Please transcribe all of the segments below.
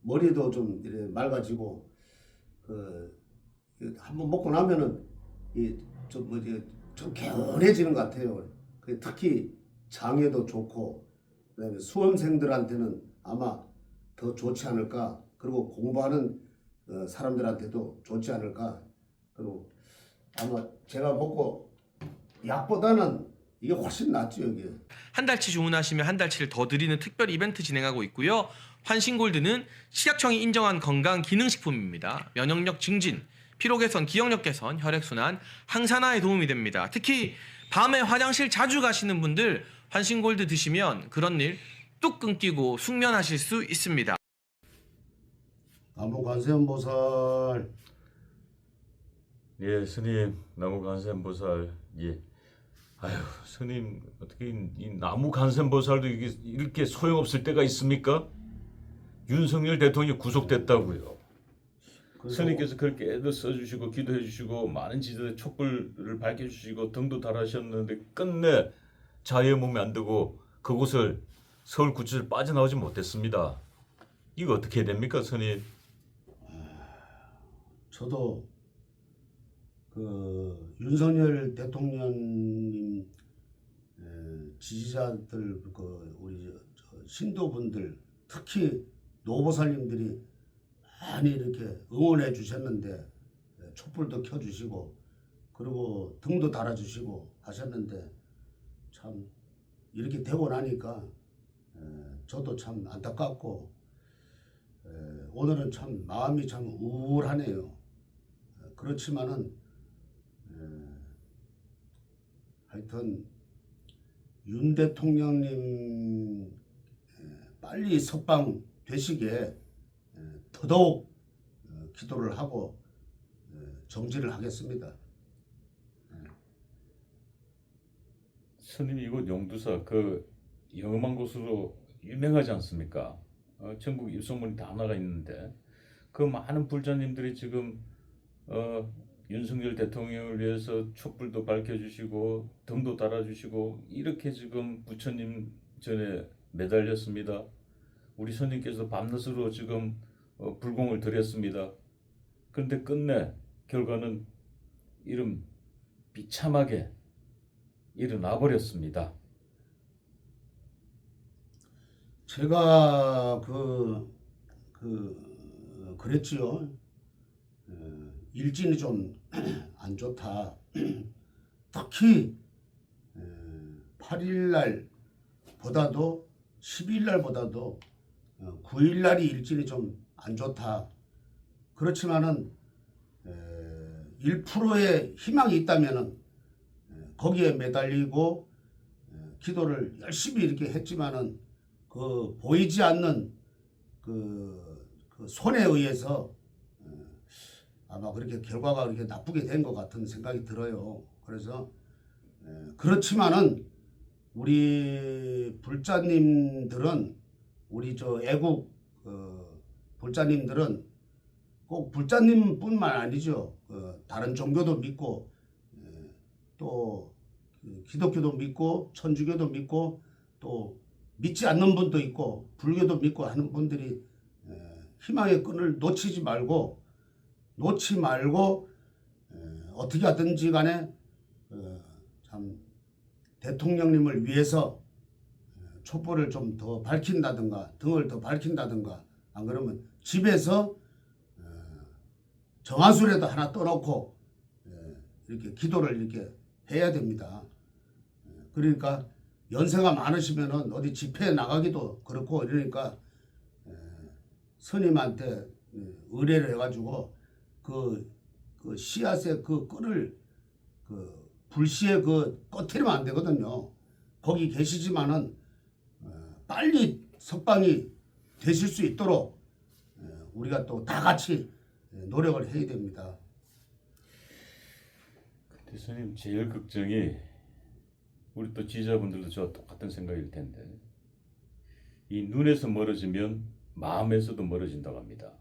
머리도 좀 이렇게 맑아지고 한번 먹고 나면은 이좀 뭐지 좀 개운해지는 것 같아요. 특히 장에도 좋고 그다음에 수험생들한테는 아마 더 좋지 않을까. 그리고 공부하는 사람들한테도 좋지 않을까. 그리고 아마 제가 먹고 약보다는 이게 훨씬 낫죠, 여기. 한 달치 주문하시면 한 달치를 더 드리는 특별 이벤트 진행하고 있고요. 환신골드는 식약청이 인정한 건강 기능식품입니다. 면역력 증진, 피로 개선, 기억력 개선, 혈액순환, 항산화에 도움이 됩니다. 특히 밤에 화장실 자주 가시는 분들 환신골드 드시면 그런 일 뚝 끊기고 숙면하실 수 있습니다. 나무관세음보살. 예, 스님, 나무간센보살. 예. 아유, 스님, 어떻게 이 나무간센보살도 이게 이렇게 소용없을 때가 있습니까? 윤석열 대통령이 구속됐다고요. 스님께서 그렇게 애도 써주시고 기도해주시고 많은 지도에 촛불을 밝혀주시고 등도 달하셨는데 끝내 자유의 몸에 안 두고 그곳을 서울구치소를 빠져나오지 못했습니다. 이거 어떻게 해야 됩니까, 스님? 저도 윤석열 대통령님 지지자들 우리 신도분들 특히 노보살님들이 많이 이렇게 응원해 주셨는데 촛불도 켜주시고 그리고 등도 달아주시고 하셨는데 참 이렇게 되고 나니까 저도 참 안타깝고 오늘은 참 마음이 참 우울하네요. 그렇지만은 하여튼 윤 대통령님 빨리 석방 되시게 더더욱 기도를 하고 정지를 하겠습니다. 스님 이곳 용두사 그 영험한 곳으로 유명하지 않습니까? 전국 입소문이 다 나가 있는데 그 많은 불자님들이 지금 윤석열 대통령을 위해서 촛불도 밝혀주시고 등도 달아주시고 이렇게 지금 부처님 전에 매달렸습니다. 우리 스님께서 밤낮으로 지금 불공을 드렸습니다. 그런데 끝내 결과는 이름 비참하게 일어나 버렸습니다. 제가 그랬지요. 일진이 좀 안 좋다. 특히 8일 날보다도 10일 날보다도 9일 날이 일진이 좀 안 좋다. 그렇지만은 1%의 희망이 있다면은 거기에 매달리고 기도를 열심히 이렇게 했지만은 보이지 않는 손에 의해서 아마 그렇게 결과가 그렇게 나쁘게 된 것 같은 생각이 들어요. 그래서 그렇지만은 우리 불자님들은 우리 애국 불자님들은 꼭 불자님뿐만 아니죠. 다른 종교도 믿고 또 기독교도 믿고 천주교도 믿고 또 믿지 않는 분도 있고 불교도 믿고 하는 분들이 희망의 끈을 놓지 말고 어떻게 하든지 간에 참 대통령님을 위해서 촛불을 좀 더 밝힌다든가 등을 더 밝힌다든가 안 그러면 집에서 정화수라도 하나 떠놓고 이렇게 기도를 이렇게 해야 됩니다. 그러니까 연세가 많으시면은 어디 집회에 나가기도 그렇고 이러니까 스님한테 의뢰를 해가지고 그 씨앗의 그 끈을 불씨에 꺼트리면 안 되거든요. 거기 계시지만은 빨리 석방이 되실 수 있도록 우리가 또 다 같이 노력을 해야 됩니다. 근데 스님 제일 걱정이 우리 또 지지자분들도 저와 똑같은 생각일 텐데 이 눈에서 멀어지면 마음에서도 멀어진다고 합니다.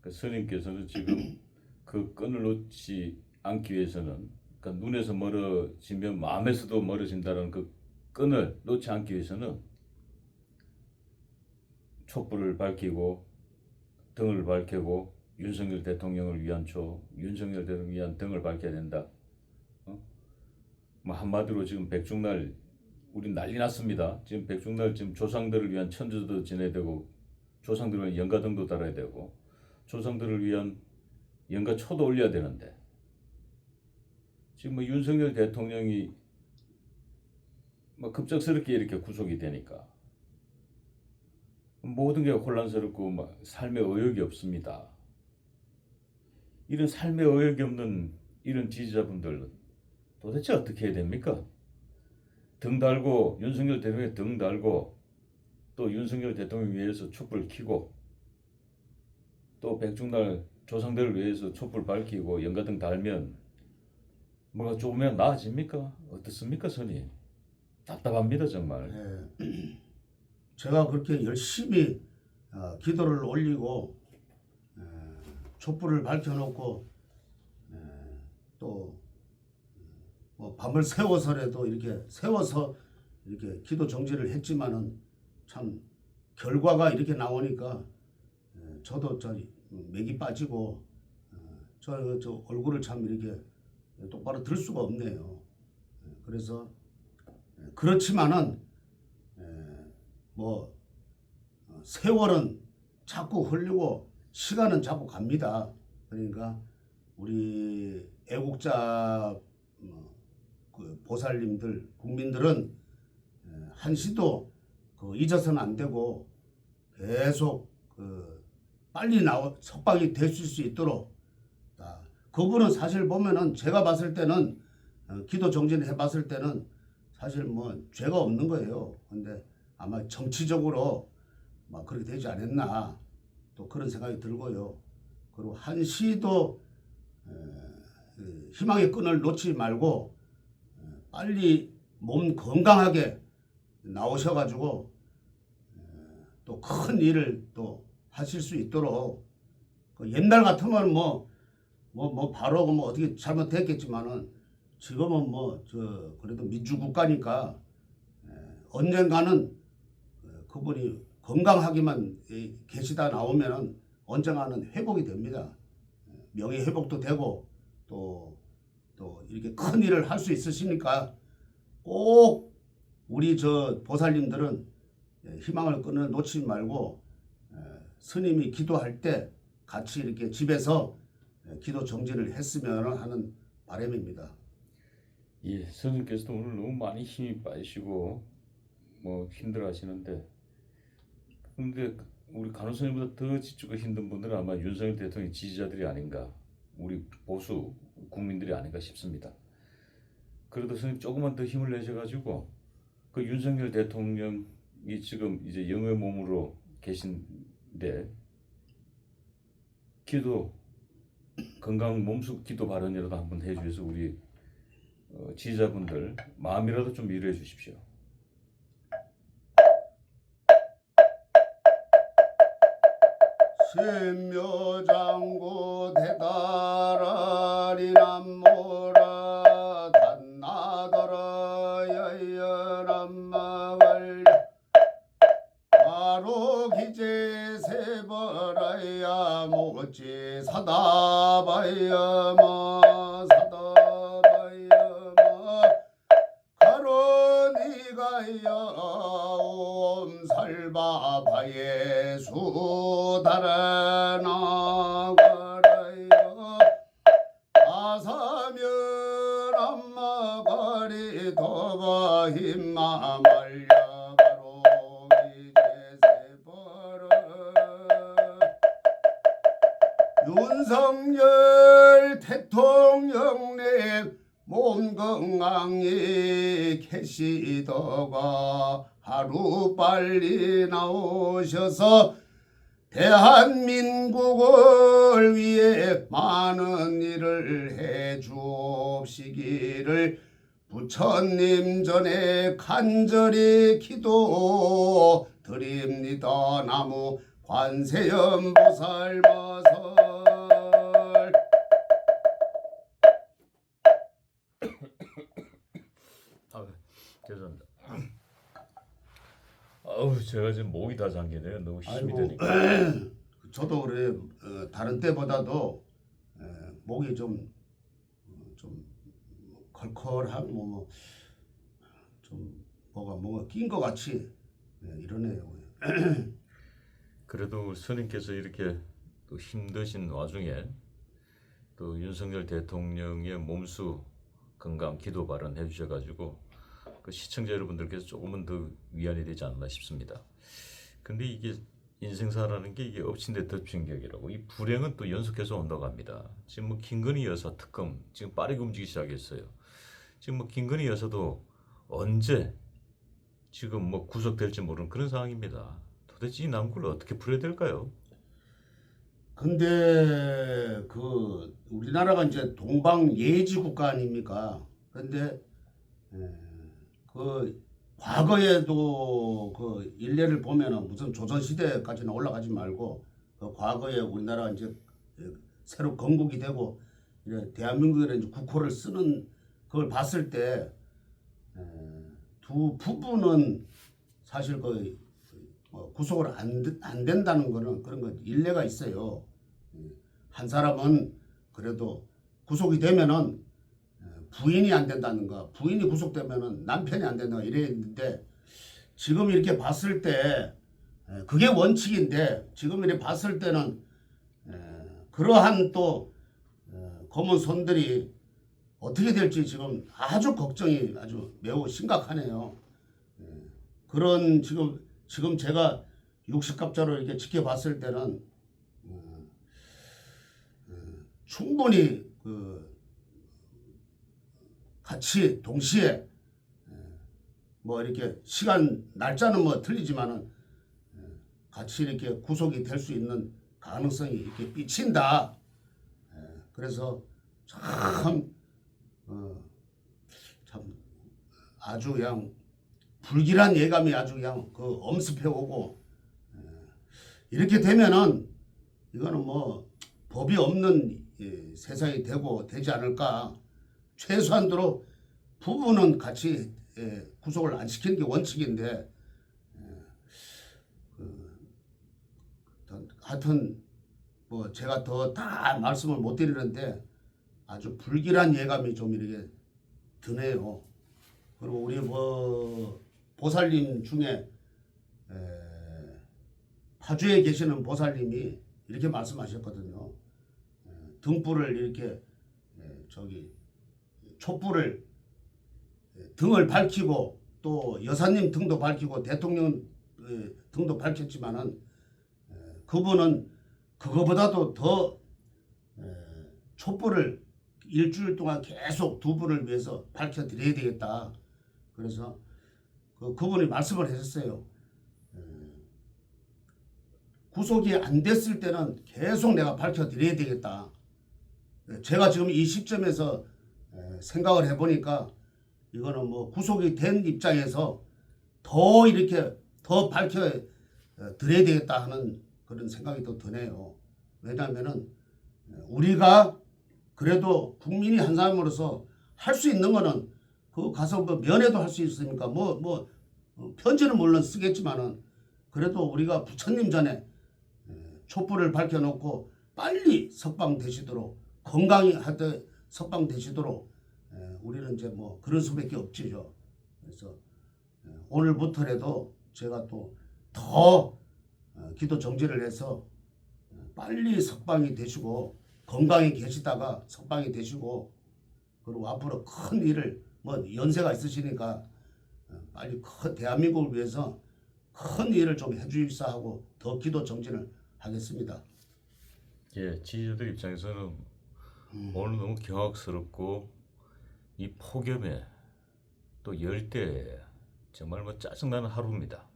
그 스님께서는 지금 그 끈을 놓지 않기 위해서는 그러니까 눈에서 멀어지면 마음에서도 멀어진다는 그 끈을 놓지 않기 위해서는 촛불을 밝히고 등을 밝히고 윤석열 대통령을 위한 윤석열 대통령을 위한 등을 밝혀야 된다. 뭐 한마디로 지금 백중날 우리 난리 났습니다. 지금 백중날 지금 조상들을 위한 천주도 지내야 되고 조상들을 위한 연가등도 달아야 되고 조상들을 위한 연가초도 올려야 되는데 지금 뭐 윤석열 대통령이 뭐 급작스럽게 이렇게 구속이 되니까 모든 게 혼란스럽고 막 삶에 의욕이 없습니다. 이런 삶에 의욕이 없는 이런 지지자분들 도대체 어떻게 해야 됩니까? 등 달고 윤석열 대통령에 등 달고 또 윤석열 대통령 위해서 촛불 켜고 또 백중날 조상들을 위해서 촛불 밝히고 연가등 달면 뭐가 조금이나 나아집니까? 어떻습니까, 선임? 답답합니다 정말. 제가 그렇게 열심히 기도를 올리고 촛불을 밝혀놓고 또 뭐 밤을 새워서라도 이렇게 세워서 이렇게 기도 정지를 했지만은 참 결과가 이렇게 나오니까 저도 맥이 빠지고 저 얼굴을 참 이렇게 똑바로 들 수가 없네요. 그래서 그렇지만은 뭐 세월은 자꾸 흘리고 시간은 자꾸 갑니다. 그러니까 우리 애국자 그 보살님들 국민들은 한시도 잊어서는 안 되고 계속 빨리 석방이 됐을 수 있도록 그분은 사실 보면은 제가 봤을 때는 기도 정진 해봤을 때는 사실 뭐 죄가 없는 거예요. 근데 아마 정치적으로 막 그렇게 되지 않았나 또 그런 생각이 들고요. 그리고 한시도 희망의 끈을 놓지 말고 빨리 몸 건강하게 나오셔가지고 또 큰 일을 또 하실 수 있도록 옛날 같으면 바로 뭐 어떻게 잘못됐겠지만은 지금은 그래도 민주국가니까 언젠가는 그분이 건강하기만 계시다 나오면은 언젠가는 회복이 됩니다. 명예 회복도 되고 또 이렇게 큰 일을 할 수 있으시니까 꼭 우리 보살님들은 희망을 놓지 말고 스님이 기도할 때 같이 이렇게 집에서 기도 정진을 했으면 하는 바람입니다. 예, 스님께서도 오늘 너무 많이 힘이 빠지시고 뭐 힘들어하시는데 근데 우리 간호사님보다 더 지치고 힘든 분들은 아마 윤석열 대통령 지지자들이 아닌가 우리 보수 국민들이 아닌가 싶습니다. 그래도 스님 조금만 더 힘을 내셔가지고 그 윤석열 대통령이 지금 이제 영의 몸으로 계신데 기도 건강 몸속 기도 발언이라도 한번 해주셔서 우리 지지자분들 마음이라도 좀 위로해 주십시오. 신묘장구 대다라리 남모라 단나더라 여연암마을 바로 기제 세버라야 모지 사다바야마 가로니가야 옴살바바예 수다라나가라야 아사면 암마가리 도바힘마 말려 가로기제세버라 윤석열 대통령님 몸 건강히 계시다가 하루빨리 나오셔서 대한민국을 위해 많은 일을 해 주옵시기를 부처님 전에 간절히 기도 드립니다. 나무 관세음보살 마설. 죄송합니다. 아우 제가 지금 목이 다 잠기네요. 너무 힘이 아이고, 되니까. 저도 그래 다른 때보다도 목이 좀 컬컬하고 좀 뭐가 낀 것 같이 이러네요. 그래도 스님께서 이렇게 또 힘드신 와중에 또 윤석열 대통령의 몸수 건강 기도 발언 해주셔가지고 그 시청자 여러분들께서 조금은 더 위안이 되지 않나 싶습니다. 근데 이게 인생사라는 게 이게 엎친 데 덮친 격이라고 이 불행은 또 연속해서 온다고 합니다. 지금 뭐 김건희 여사 특검 지금 빠르게 움직이기 시작했어요. 지금 뭐 김건희 여사도 언제 지금 뭐 구속될지 모르는 그런 상황입니다. 도대체 이 난국을 어떻게 풀어야 될까요? 근데 우리나라가 이제 동방 예지 국가 아닙니까? 근데 그 과거에도 그 일례를 보면은 무슨 조선 시대까지는 올라가지 말고 그 과거에 우리나라가 이제 새로 건국이 되고 이제 대한민국에 이제 국호를 쓰는 그걸 봤을 때 두 부부는 사실 구속을 안 된다는 거는 그런 거 일례가 있어요. 한 사람은 그래도 구속이 되면은 부인이 안 된다는가, 부인이 구속되면은 남편이 안 된다가 이래 있는데 지금 이렇게 봤을 때 그게 원칙인데 지금 이렇게 봤을 때는 그러한 또 검은 손들이 어떻게 될지 지금 아주 걱정이 아주 매우 심각하네요. 그런 지금 제가 60갑자로 이렇게 지켜봤을 때는 충분히 같이 동시에 뭐 이렇게 시간 날짜는 뭐 틀리지만은 같이 이렇게 구속이 될 수 있는 가능성이 이렇게 삐친다. 그래서 참 아주 그냥 불길한 예감이 아주 그냥 엄습해 오고 이렇게 되면은 이거는 뭐 법이 없는 세상이 되지 않을까. 최소한도로 부부는 같이 구속을 안 시키는 게 원칙인데 하여튼 뭐 제가 더 다 말씀을 못 드리는데 아주 불길한 예감이 좀 이렇게 드네요. 그리고 우리 뭐 보살님 중에 파주에 계시는 보살님이 이렇게 말씀하셨거든요. 등불을 이렇게 촛불을 등을 밝히고 또 여사님 등도 밝히고 대통령 등도 밝혔지만은 그분은 그거보다도 더 촛불을 일주일 동안 계속 두 분을 위해서 밝혀드려야 되겠다. 그래서 그분이 말씀을 하셨어요. 구속이 안 됐을 때는 계속 내가 밝혀드려야 되겠다. 제가 지금 이 시점에서 생각을 해보니까 이거는 뭐 구속이 된 입장에서 더 이렇게 더 밝혀드려야 되겠다 하는 그런 생각이 더 드네요. 왜냐하면은 우리가 그래도 국민이 한 사람으로서 할 수 있는 거는 그 가서 뭐 면회도 할 수 있으니까 편지는 물론 쓰겠지만은 그래도 우리가 부처님 전에 촛불을 밝혀놓고 빨리 석방되시도록 건강히 하되 석방되시도록 우리는 이제 뭐 그런 수밖에 없지요. 그래서 오늘부터라도 제가 또 더 기도 정지를 해서 빨리 석방이 되시고 건강히 계시다가 석방이 되시고 그리고 앞으로 큰 일을 뭐 연세가 있으시니까 빨리 큰 대한민국을 위해서 큰 일을 좀 해주십사 하고 더 기도 정진을 하겠습니다. 예, 지지자들 입장에서는 오늘 너무 경악스럽고 이 폭염에 또 열대에 정말 뭐 짜증나는 하루입니다.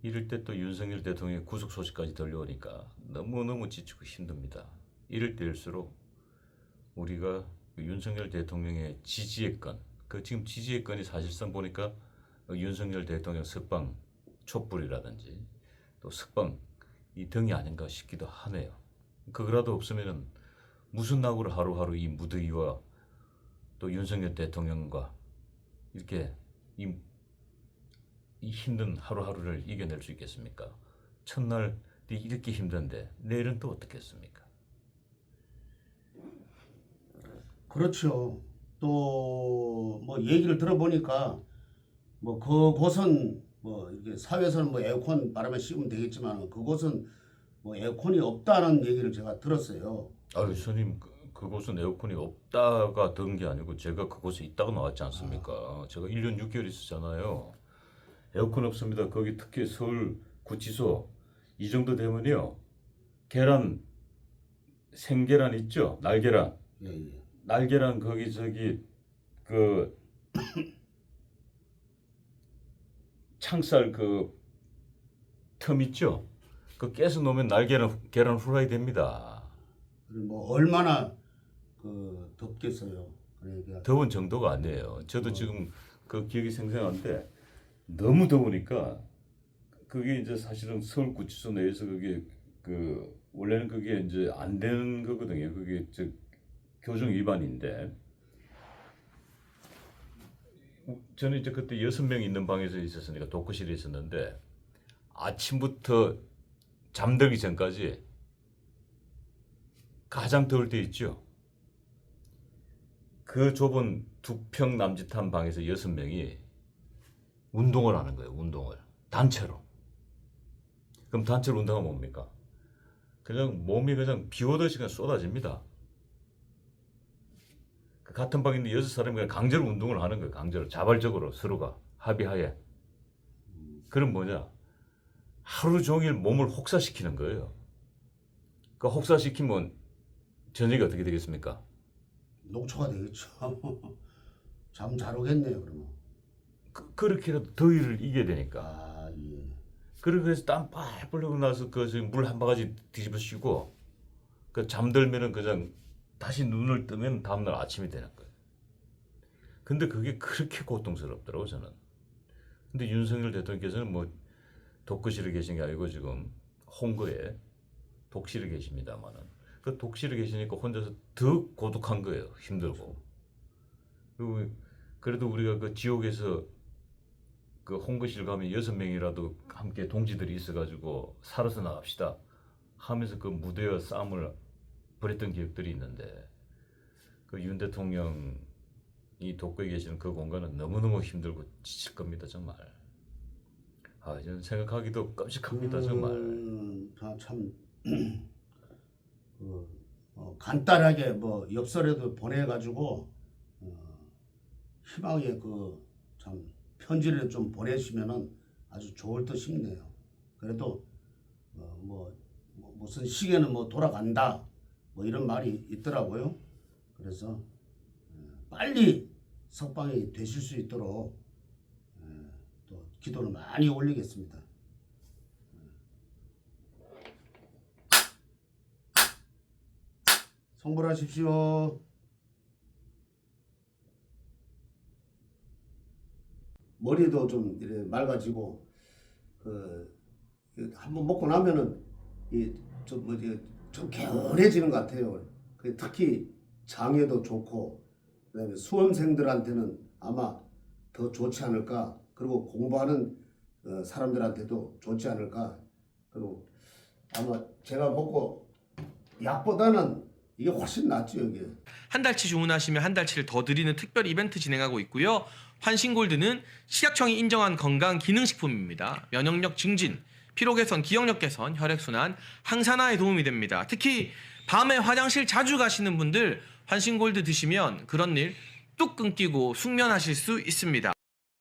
이럴 때 또 윤석열 대통령의 구속 소식까지 들려오니까 너무너무 지치고 힘듭니다. 이럴 때일수록 우리가 윤석열 대통령의 지지의 건, 지금 지지의 건이 사실상 보니까 윤석열 대통령 석방 촛불이라든지 또 석방 이 등이 아닌가 싶기도 하네요. 그거라도 없으면은 무슨 낙오를 하루하루 이 무더위와 또 윤석열 대통령과 이렇게 이 이 힘든 하루하루를 이겨낼 수 있겠습니까? 첫날이 이렇게 힘든데 내일은 또 어떻겠습니까? 그렇죠. 또 뭐 얘기를 들어보니까 뭐 그곳은 뭐 이렇게 사회에서는 뭐 에어컨 바람에 씌우면 되겠지만 그곳은 뭐 에어컨이 없다는 얘기를 제가 들었어요. 아유 스님 그곳은 에어컨이 없다가 든 게 아니고 제가 그곳에 있다가 나왔지 않습니까? 제가 1년 6개월 있었잖아요. 에어컨 없습니다. 거기 특히 서울 구치소 이 정도 되면요. 계란 생계란 있죠? 날계란. 예, 예. 날계란 거기 저기 그 창살 그 텀 있죠? 그 깨서 놓으면 날계란 계란 후라이 됩니다. 그리고 뭐 얼마나 그 덥겠어요. 그러니까 더운 정도가 아니에요. 저도 지금 그 기억이 생생한데 너무 더우니까 그게 이제 사실은 서울 구치소 내에서 그게 그 원래는 그게 이제 안 되는 거거든요. 그게 저 교정 위반인데 저는 이제 그때 6명 있는 방에서 있었으니까 독거실에 있었는데 아침부터 잠들기 전까지 가장 더울 때 있죠. 그 좁은 2평 남짓한 방에서 6명이 운동을 하는 거예요. 운동을 단체로. 그럼 단체로 운동하면 뭡니까? 그냥 몸이 그냥 비 오듯이 그냥 쏟아집니다. 그 같은 방에 있는 6사람이 그냥 강제로 운동을 하는 거예요. 강제로 자발적으로 서로가 합의하에. 그럼 뭐냐? 하루 종일 몸을 혹사시키는 거예요. 그 혹사시키면 저녁이 어떻게 되겠습니까? 녹초가 되겠죠. 잠 잘 오겠네요, 그러면. 그렇게라도 더위를 이겨야 되니까. 아, 예. 그래서 땀 빨 흘리고 나서 그 물 한 바가지 뒤집어 씌고 그 잠들면은 그냥 다시 눈을 뜨면 다음날 아침이 되는 거예요. 근데 그게 그렇게 고통스럽더라고 저는. 근데 윤석열 대통령께서는 뭐 독거실에 계신 게 아니고 지금 홍거에 독실에 계십니다만은 그 독실에 계시니까 혼자서 더 고독한 거예요. 힘들고. 그리고 그래도 우리가 그 지옥에서 그 홍거실 가면 6명이라도 함께 동지들이 있어가지고 살아서 나갑시다 하면서 그 무대와 싸움을 벌였던 기억들이 있는데 그 윤 대통령이 독거에 계시는 그 공간은 너무너무 힘들고 지칠 겁니다 정말. 아 저는 생각하기도 끔찍합니다 정말. 참 간단하게 뭐 엽서라도 보내가지고 희망의 그 참 편지를 좀 보내시면은 아주 좋을 듯 싶네요. 그래도 무슨 시계는 뭐 돌아간다 뭐 이런 말이 있더라고요. 그래서 빨리 석방이 되실 수 있도록 또 기도를 많이 올리겠습니다. 성불하십시오. 머리도 좀 이렇게 맑아지고 한번 먹고 나면은 좀 개운해지는 것 같아요. 특히 장에도 좋고 그다음에 수험생들한테는 아마 더 좋지 않을까. 그리고 공부하는 사람들한테도 좋지 않을까. 그리고 아마 제가 먹고 약보다는 이게 훨씬 낫죠 이게. 한 달치 주문하시면 한 달치를 더 드리는 특별 이벤트 진행하고 있고요. 환신골드는 식약청이 인정한 건강 기능식품입니다. 면역력 증진, 피로 개선, 기억력 개선, 혈액순환, 항산화에 도움이 됩니다. 특히 밤에 화장실 자주 가시는 분들 환신골드 드시면 그런 일 뚝 끊기고 숙면하실 수 있습니다.